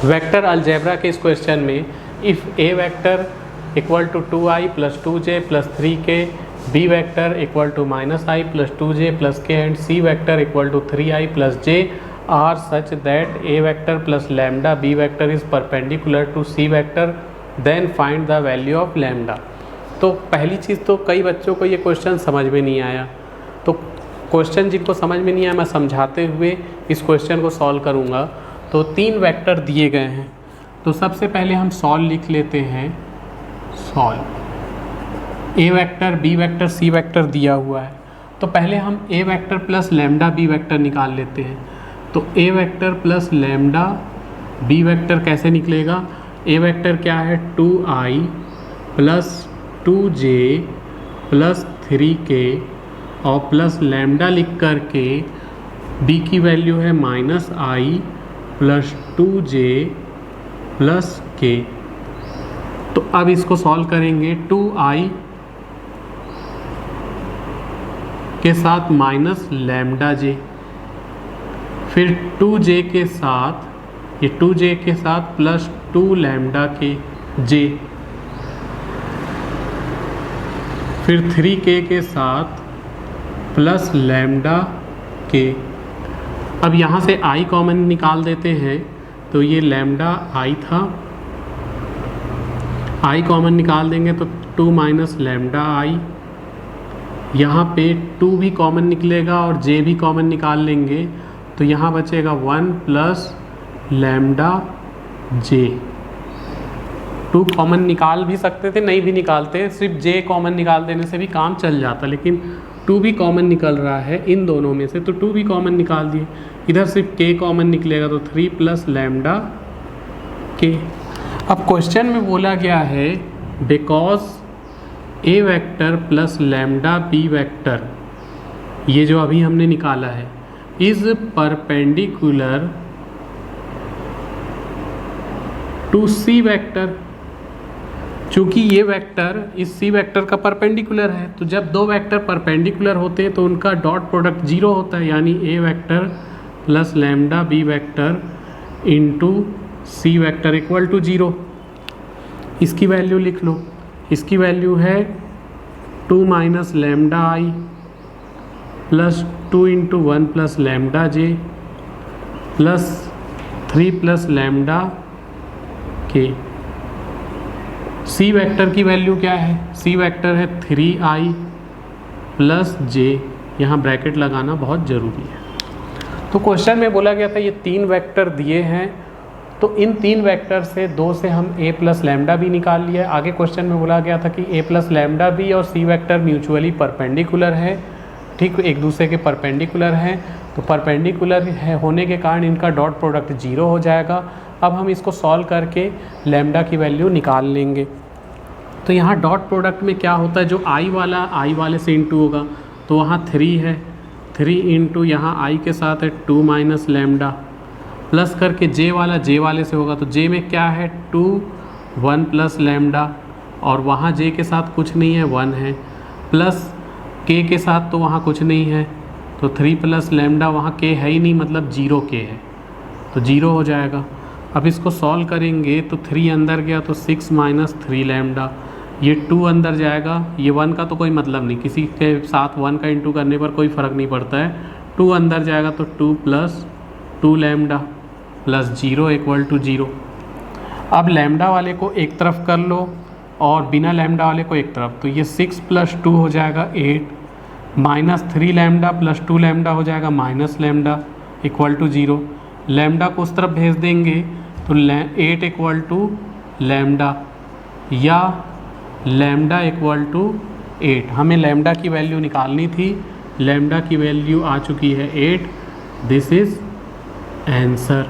Vector algebra के इस question में if A vector equal to 2i plus 2j plus 3k, B vector equal to -i plus 2j plus k and C vector equal to 3i plus j are such that A vector plus lambda B vector is perpendicular to C vector, then find the value of lambda. तो पहली चीज़ तो कई बच्चों को ये question समझ में नहीं आया, तो क्वेश्चन जिनको समझ में नहीं आया मैं समझाते हुए इस क्वेश्चन को सॉल्व करूँगा। तो 3 वेक्टर दिए गए हैं, तो सबसे पहले हम सॉल्व लिख लेते हैं। Solve A vector B vector C vector दिया हुआ है, तो पहले हम A vector plus lambda B vector निकाल लेते हैं। तो A vector plus lambda B vector कैसे निकलेगा? ए वेक्टर क्या है 2i plus 2j plus 3k और प्लस लैम्डा लिख कर के b की वैल्यू है -i plus 2j plus k। तो अब इसको सॉल्व करेंगे। 2i के साथ माइनस लैम्डा j, फिर 2j के साथ, ये 2j के साथ प्लस 2 लैम्डा के j, फिर 3k के साथ प्लस लैम्डा के। अब यहाँ से i कॉमन निकाल देते हैं, तो ये लैम्डा i था, i कॉमन निकाल देंगे तो 2 माइनस लैम्डा i, यहाँ पे 2 भी कॉमन निकलेगा और j भी कॉमन निकाल लेंगे, तो यहाँ बचेगा 1 प्लस लैम्डा j। 2 कॉमन निकाल भी सकते थे, नहीं भी निकालते, सिर्फ j कॉमन निकाल देने से भी काम चल जाता, लेकिन 2 भी कॉमन निकल रहा है इन दोनों में से, तो 2 भी कॉमन निकाल दिए। इधर सिर्फ k कॉमन निकलेगा तो 3 प्लस लैम्डा k। अब क्वेश्चन में बोला गया है because A vector plus lambda B vector, ये जो अभी हमने निकाला है, is perpendicular to C vector. चूँकि ये वेक्टर इस सी वेक्टर का परपेंडिकुलर है, तो जब 2 वेक्टर परपेंडिकुलर होते हैं तो उनका डॉट प्रोडक्ट 0 होता है, यानी A vector plus lambda B vector into C vector equal to 0। इसकी वैल्यू लिख लो, इसकी वैल्यू है 2 minus lambda I plus 2 into 1 plus lambda J plus 3 plus lambda K. C vector की वैल्यू क्या है? सी वेक्टर है 3i प्लस j, यहाँ ब्रैकेट लगाना बहुत ज़रूरी है। तो क्वेश्चन में बोला गया था ये 3 वेक्टर दिए हैं, तो इन 3 वेक्टर से 2 से हम a प्लस लैम्डा भी निकाल लिया। आगे क्वेश्चन में बोला गया था कि a प्लस लैम्डा भी और सी वेक्टर म्यूचुअली परपेंडिकुलर है, ठीक, एक दूसरे के परपेंडिकुलर हैं, तो परपेंडिकुलर है होने के कारण इनका डॉट प्रोडक्ट 0 हो जाएगा। अब हम इसको सॉल्व करके लैम्डा की वैल्यू निकाल लेंगे। तो यहाँ डॉट प्रोडक्ट में क्या होता है, जो i वाला i वाले से इंटू होगा, तो वहाँ 3 है, 3 इंटू यहाँ i के साथ है 2 माइनस लैम्डा, प्लस करके j वाला j वाले से होगा, तो j में क्या है 2 1 प्लस लैम्डा, और वहाँ j के साथ कुछ नहीं है 1 है, प्लस k के साथ तो वहाँ कुछ नहीं है, तो 3 प्लस लैम्डा, वहाँ k है ही नहीं, मतलब 0k है, तो 0 हो जाएगा। अब इसको सॉल्व करेंगे तो 3 अंदर गया तो 6 माइनस 3 लैम्डा, ये 2 अंदर जाएगा, ये 1 का तो कोई मतलब नहीं, किसी के साथ 1 का इंटू करने पर कोई फ़र्क नहीं पड़ता है। 2 अंदर जाएगा तो 2 प्लस 2 लैम्डा प्लस 0 इक्वल टू 0। अब लैम्डा वाले को एक तरफ कर लो और बिना लैम्डा वाले को एक तरफ, तो ये 6 प्लस 2 हो जाएगा 8, माइनस 3 लैम्डा प्लस 2 लैम्डा हो जाएगा minus lambda equal to 0। Lambda को उस तरफ भेज देंगे तो 8 इक्वल टू लैम्डा या लैम्डा इक्वल टू 8। हमें लैम्डा की वैल्यू निकालनी थी, लैम्डा की वैल्यू आ चुकी है 8। This is answer.